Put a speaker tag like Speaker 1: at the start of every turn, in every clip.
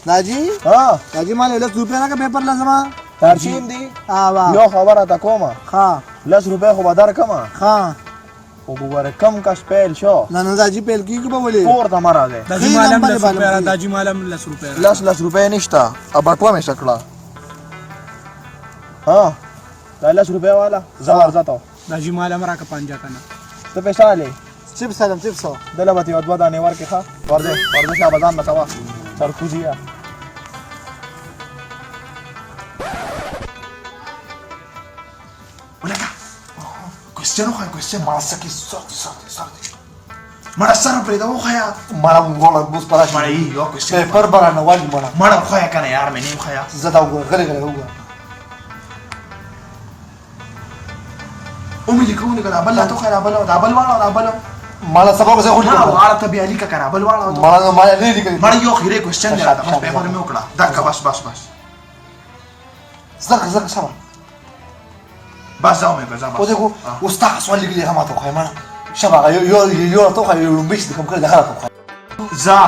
Speaker 1: दाजी दाजी मला 10 रुपया का पेपरला जमा
Speaker 2: ترجیم دی
Speaker 1: آوا
Speaker 2: یو خبره تا کومه
Speaker 1: ها
Speaker 2: 10 روپۍ خو به درکمه
Speaker 1: ها
Speaker 2: خو وګوره کم کش پیل شو
Speaker 1: نه نه दाजी پیل کیږي به ولې
Speaker 2: پور ته مه راځئ
Speaker 3: داجی مالم 10 روپیا داجی مالم 10 روپیا
Speaker 2: 10 روپۍ نشته بټوه مې شکړه ها دا 10 روپۍ والا زه ورځه
Speaker 3: داجی مالم راکه پنجا کنه
Speaker 2: ته پیسې لې
Speaker 1: चिप्स سلام चिप्स
Speaker 2: دله به یو دوه دانې ورکې ښه ورځه شابه ځان نه کوه سرکوزیه
Speaker 4: Question خو question مړه سکه sorry مړه سره پرې دا وخیا مړه وګوره بوس پراش مړه یو question
Speaker 1: पेपर भराना वाली मणा
Speaker 4: مړه وخیا کنه یار مې نه وخیا
Speaker 1: زدا وګوره غره غره وګوره
Speaker 4: امي لیکو نه کړه بل لا تو خیر بل دا بل واړه
Speaker 1: مالا سبق زه خو
Speaker 4: نه واړه ته بیا لیکه کنه بل واړه
Speaker 1: مالا نه لیکل
Speaker 4: مړه یو خیره question دی بس پیپر مې وکړه دا بس
Speaker 1: زکه سبا
Speaker 4: بس ځاو مې بس
Speaker 1: او دغه استاد سوال لیکلی هم ته خو مانا شبا یو ته خو یو مبيش کوم کړه دغه ته
Speaker 4: زا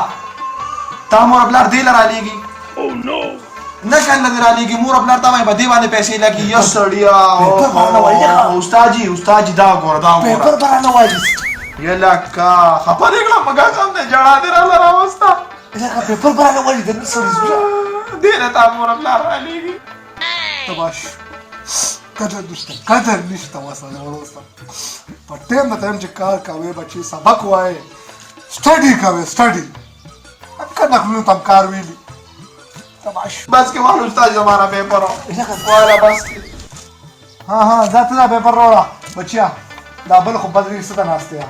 Speaker 4: تا مور بلار دی لرا لیږي او نو نه کنه دی را لیږي مور بلار تا مې په دی باندې پیسې لګي یو سړیا او استاد دا ګور
Speaker 1: पेपर भराना वाली
Speaker 4: یلا کا خپه دی کړه مګا کوم نه جړا دی را راوستا
Speaker 1: زکه पेपर भराना वाली د سړي
Speaker 4: دی نه تا مور بلار را لیږي
Speaker 1: تباش قدر نشته واسه ورسته په ټیم ته چې کار کوي بچي سبق وای سټډي کوي سټډي کنه خپل تم کار ویلی تباش
Speaker 4: بس کې وانه استاد زمانہ پیپر والا بس
Speaker 1: ها ذات دا पेपर روړه بچیا دا بل خو بدري څه ناشته یا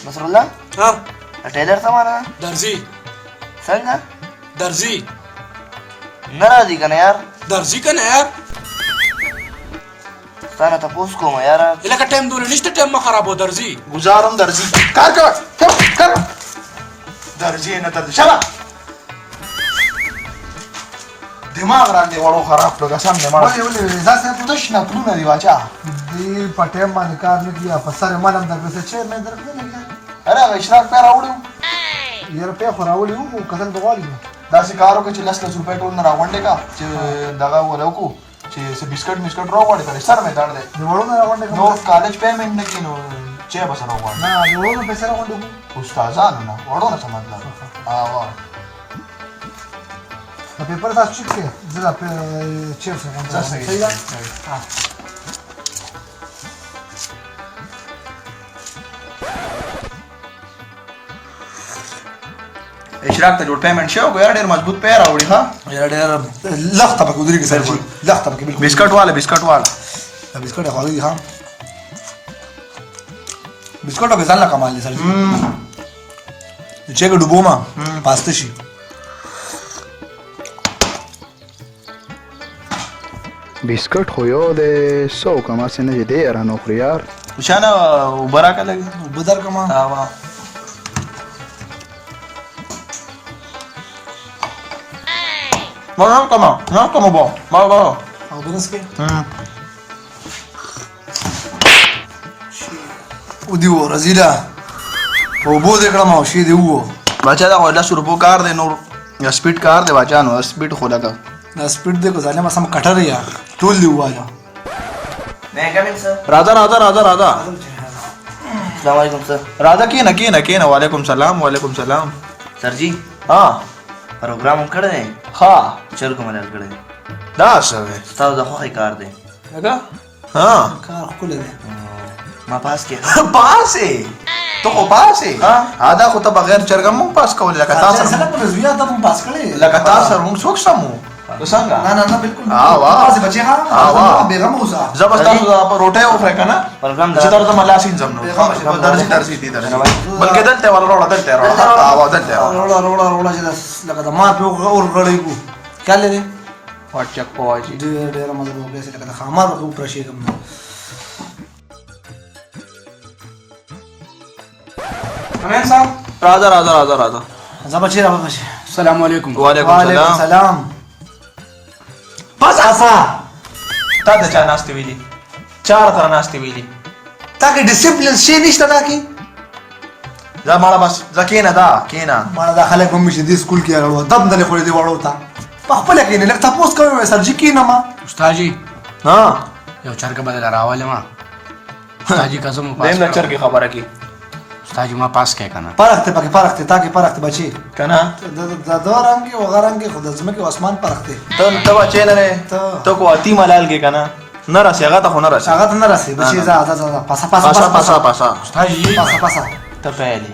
Speaker 5: نصر الله
Speaker 3: ها
Speaker 5: ټیلر سمانه
Speaker 3: درزی
Speaker 5: څنګه
Speaker 3: درزی
Speaker 5: ناراضي کنه یار
Speaker 3: درزی کنه یار
Speaker 5: ستانه تاسو کوم یار
Speaker 3: الکه ټایم دونه نشته ټایم ما خرابو درزی
Speaker 4: گزارم درزی کار کر درزی نه درزی شابه دماغ را دې وړو خراب کړو قسم نه مړ
Speaker 1: ولې ځاسه ته تش نه پلونه دی واچا دی په ټیم باندې کار نه کیه په سره مالم درګه چې مې درګه نه کیه
Speaker 4: اره اشراق پر راوړو
Speaker 1: یاره په خو راوړی وو کتل بغالي
Speaker 4: دا سې کارو کې چې 10 روپۍ ټول نه راوړل کا چې دغه ولوکو چې څه بسکټ راوړل کړي سر مې درد دی
Speaker 1: وړو نه راوړل
Speaker 4: نو کالج پیمنٹ نه کینو چې بس راوړل
Speaker 1: نه وړو نه پیسې راوړل
Speaker 4: استادانو نه وړو نه سمجلا
Speaker 1: पेपर था चिक के जरा पे चेयर से सही है हां
Speaker 4: اشراق ته جوړ پیمنٹ شو ګیا ډېر مضبوط پیر راوړي ها
Speaker 1: यार यार लखता पे उधर के सर जी लखता पे बिल्कुल
Speaker 4: बिस्कट वाला
Speaker 1: बिस्कट है खाली हां बिस्कट के साला कमाल है सर जी चेक डुबो मा पास्ते शी
Speaker 6: बिस्कट खो यो दे सौ कमा से ने दे यार नौकरी यार
Speaker 4: وشانه وبراکه لګي
Speaker 1: بدر کما
Speaker 4: ها ما کما بو ما
Speaker 1: او بنس के ودي ورزيلا او بو دې کړم او شي دی وو
Speaker 4: بچا دا ولا شروع کار دی نور یا سپیډ کار دی بچا نو سپیډ خو لگا
Speaker 1: دا سپیډ دې کو ځاله ما سم کټر یا ټول دی وایا
Speaker 5: मैं कमिंग सर
Speaker 4: राधा
Speaker 5: अस्सलाम वालेकुम सर
Speaker 4: राधा की ना वालेकुम सलाम
Speaker 5: सर जी
Speaker 4: हाँ
Speaker 5: प्रोग्राम हम खड़े हैं
Speaker 4: हाँ
Speaker 5: चल को मलाल खड़े
Speaker 4: دا سوي
Speaker 5: استاد د خوخي کار دی
Speaker 4: لگا हाँ
Speaker 1: کار خپل دی
Speaker 5: ما پاس کې
Speaker 4: پاسه تو خو پاسه دا خو ته بغیر چرګم مون پاس کول لکه تاسو
Speaker 1: سره په رضویا ته هم پاس کړي
Speaker 4: لکه تاسو مون څوک سمو څنګه
Speaker 1: نه بالکل
Speaker 4: واه
Speaker 1: پاس بچي ها بیغم اوسه
Speaker 4: زبردست په روټه او فرق نه
Speaker 5: प्रोग्राम
Speaker 4: چې درته ملاسین زمنو درځي دي بلکې دلته ولا روړه دلته
Speaker 1: روړه چې لکه د ما په اور غړې کو کله دې
Speaker 4: واچک پواجی
Speaker 1: ډېر مزه وکړه چې لکه خامار په پرشي کوم
Speaker 4: امین صاحب راځه
Speaker 1: زبچې راځه
Speaker 3: السلام علیکم
Speaker 4: وعلیکم السلام
Speaker 1: پاسا
Speaker 4: تا ته چا ناستې ویلي چا راته ناستې ویلي تا کې ډسپلین شی نشته دا کې دا ماړه بس ځه کېنه دا کېنه
Speaker 1: ماړه دا خلک هم چې دې سکول کې راغلو دم نه خوري دی وړو تا په خپل کې نه لکه تاسو کوي سر جی کې نه ما
Speaker 3: استاد جی
Speaker 4: ها
Speaker 3: یو چرګ بدل راواله ما استاد جی قسم پاس
Speaker 4: دیم لچر کې خبره کی
Speaker 3: استاد جی ما پاس کې کنه
Speaker 1: پرخته پکې پرخته تا کې پرخته بچي
Speaker 4: کنه
Speaker 1: دا دوه رنګي او غرنګي خود زمکه او اسمان پرخته
Speaker 4: ته بچې نه نه ته کو اتی ملال کې کنه نه راسي هغه ته خو نه راسي
Speaker 1: هغه ته نه راسي بچي ځه پاسا
Speaker 4: پاسا پاسا پاسا
Speaker 3: استاد جی
Speaker 1: پاسا پاسا
Speaker 4: ته پهلې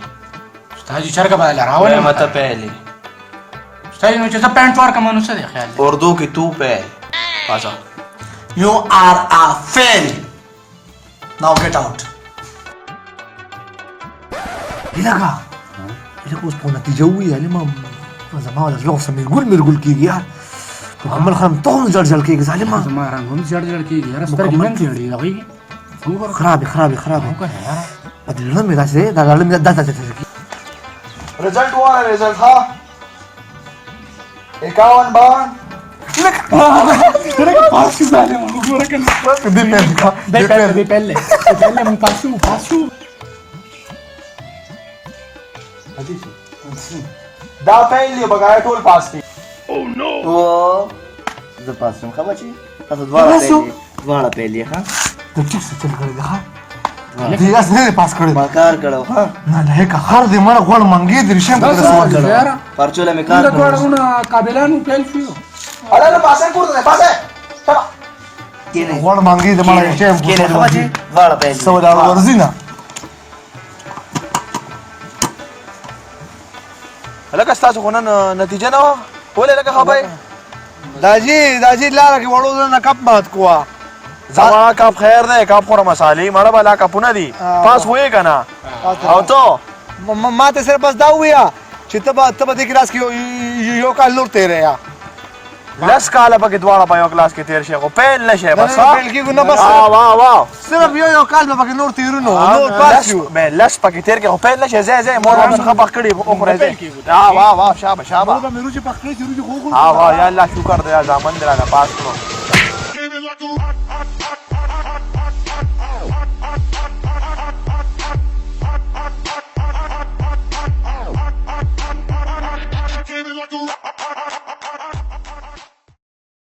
Speaker 3: استاد جی چرګ بدل راواله
Speaker 4: ما ته پهلې
Speaker 3: استاد جی نو چې پینټ ور کمنو څه دی خیال دی
Speaker 4: اردو کې تو پهل پاسا
Speaker 1: You are a fail. Now get out. لګا لکه اوس په نتیجه وی علي ما زما ولا زلو سمې مرګول کیږي یار مکمل خرم ته جړ کیږي ظالما
Speaker 3: زما رنگ هم جړ کیږي یار سترګې من کیږي لغوي
Speaker 1: خراب بدل نه مې راځي دا لړم دا
Speaker 4: رزلټ واره رزلټ ها 51 52
Speaker 3: پاس ظالم وګوره کنه دې پهله من پاسو
Speaker 4: دا پهلې بغیر ټول پاس دي
Speaker 5: او زه پاسم خبر چی تاسو دواړه پیلې ها
Speaker 1: ته ټیک څه چل کړی دا دې اس نه پاس کړی
Speaker 5: ما کار کړو ها
Speaker 1: نه نه که خر دې مړ غوړ منګي دې رشم په سوال کړو
Speaker 5: پرچوله می کار کړو
Speaker 3: دوړونه قابلانو پیل شو
Speaker 4: اړه نه پاسه کوړه پاسه چلا
Speaker 5: کینه
Speaker 1: غوړ منګي دې مړ رشم
Speaker 5: کینه خبر چی دواړه پیلې
Speaker 1: سو دا ورزینا
Speaker 4: لکه تاسو خو نن نتیجه نه ولې لکه خبره
Speaker 1: داجی لاره کې وړو نه کپ مات کوه
Speaker 4: زما کپ خیر ده کپ خور مسالې مړه بلا کپونه دي پاس وې کنه او ته
Speaker 1: ما ته صرف بس دا ویا چې ته به دې کلاس کې یو کال نور تیرې یا
Speaker 4: لس کاله پکې دواړه په یو کلاس کې تیر شي خو پیل نشي بس
Speaker 1: پیل کېږو نه بس
Speaker 4: واه
Speaker 1: صرف یو کال به پکې نور تیرونو نور پاس یو
Speaker 4: مې لس پکې تیر کې خو پیل نشي زه مور هم څخه پخ کړي خو راځي واه شابه
Speaker 1: مې روزي پخ کړی چې روزي خو
Speaker 4: واه یا الله شکر دې ځامن دې را پاس کړو
Speaker 7: Came in like a rock.